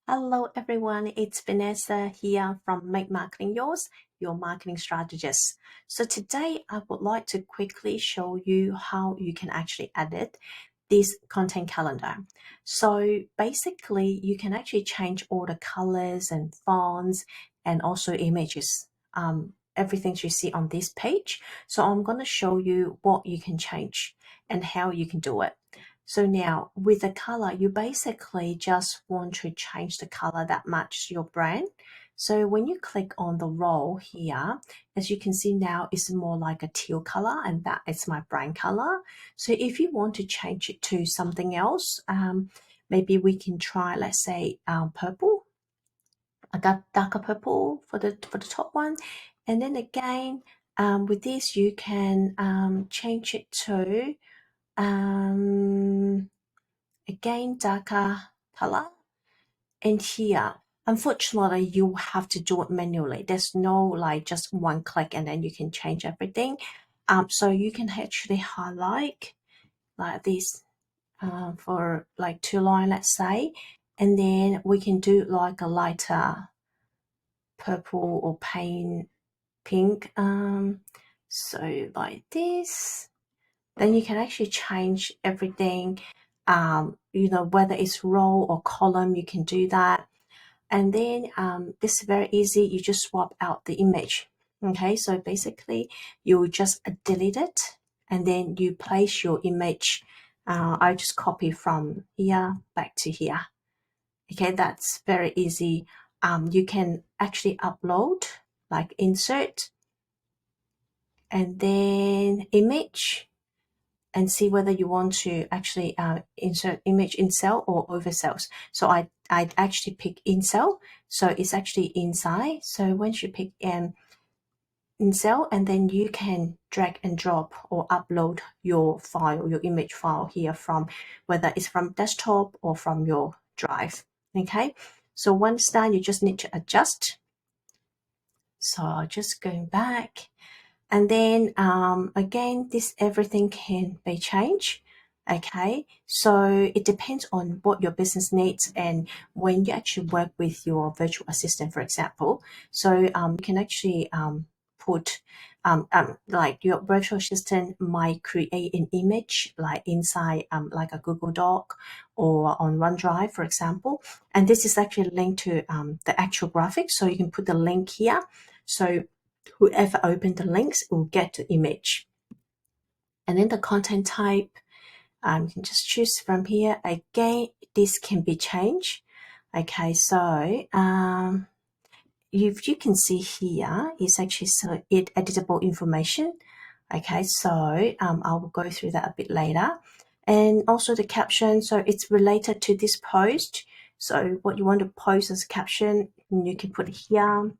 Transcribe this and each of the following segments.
Hello everyone, it's Vanessa here from Make Marketing Yours, your marketing strategist. So today I would like to quickly show you how you can actually edit this content calendar. So basically you can actually change all the colors and fonts and also images, everything you see on this page. So I'm going to show you what you can change and how you can do it. So now with the color, you basically just want to change the color that matches your brand. So when you click on the role here, as you can see now, it's more like a teal color and that is my brand color. So if you want to change it to something else, maybe we can try, let's say purple. I got darker purple for the top one. And then again, with this, you can change it to again darker color. And here unfortunately you have to do it manually. There's no like just one click and then you can change everything. So you can actually highlight like this for like 2 lines, let's say, and then we can do like a lighter purple or pink, so like this. Then you can actually change everything, whether it's row or column, you can do that. And then this is very easy, you just swap out the image. Okay, so basically you just delete it and then you place your image. I just copy from here back to here. Okay, that's very easy. You can actually upload, like insert and then image, and see whether you want to actually insert image in cell or over cells. So I actually pick in cell, so it's actually inside. So once you pick in cell, and then you can drag and drop or upload your file, your image file here from, whether it's from desktop or from your drive. Okay, so once done, you just need to adjust. So just going back. And then again, this everything can be changed. Okay, so it depends on what your business needs and when you actually work with your virtual assistant, for example. So you can actually put like your virtual assistant might create an image like inside like a Google Doc or on OneDrive, for example. And this is actually linked to the actual graphics. So you can put the link here. So whoever opened the links will get the image. And then the content type, you can just choose from here. Again, this can be changed. Okay, so if you can see here, it's actually editable information. Okay, so I will go through that a bit later. And also the caption, so it's related to this post. So what you want to post as a caption, you can put it here.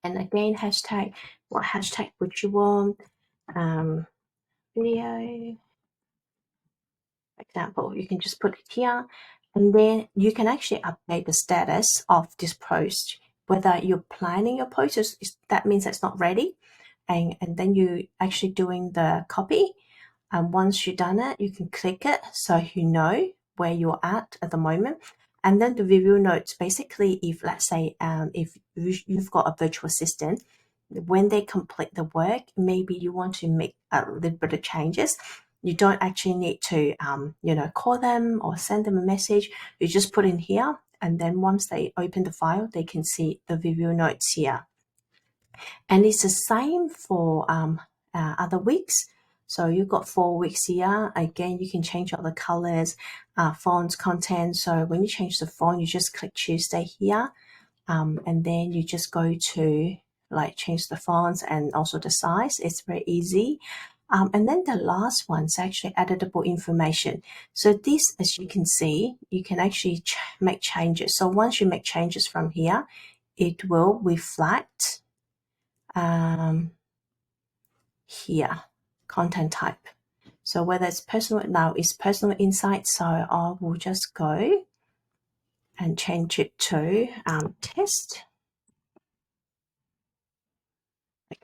And again, hashtag, what hashtag would you want? Video, example, you can just put it here. And then you can actually update the status of this post, whether you're planning your post, that means it's not ready. And then you actually doing the copy. And once you've done it, you can click it so you know where you're at the moment. And then the review notes, basically, if let's say if you've got a virtual assistant, when they complete the work, maybe you want to make a little bit of changes. You don't actually need to call them or send them a message. You just put in here, and then once they open the file, they can see the review notes here. And it's the same for other weeks. So you've got 4 weeks here. Again, you can change all the colors, fonts, content. So when you change the font, you just click Tuesday here. And then you just go to like change the fonts and also the size. It's very easy. And then the last one is actually editable information. So this, as you can see, you can actually make changes. So once you make changes from here, it will reflect here, content type. So whether it's personal, now it's personal insight. So I will just go and change it to test.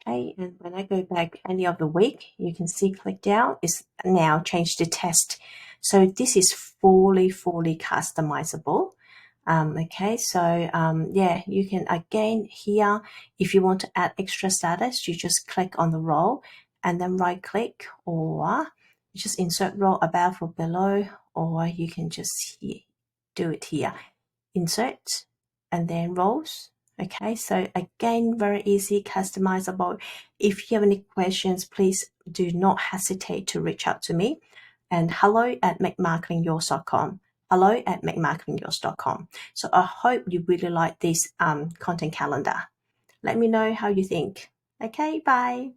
Okay, and when I go back any of the week, you can see click down is now changed to test. So this is fully customizable. Okay, so yeah, you can again here, if you want to add extra status, you just click on the role and then right click, or you just insert role above or below, or you can just do it here, insert and then roles. Okay, so again, very easy, customizable. If you have any questions, please do not hesitate to reach out to me, and hello@makemarketingyours.com, hello@makemarketingyours.com. So I hope you really like this content calendar. Let me know how you think. Okay, bye.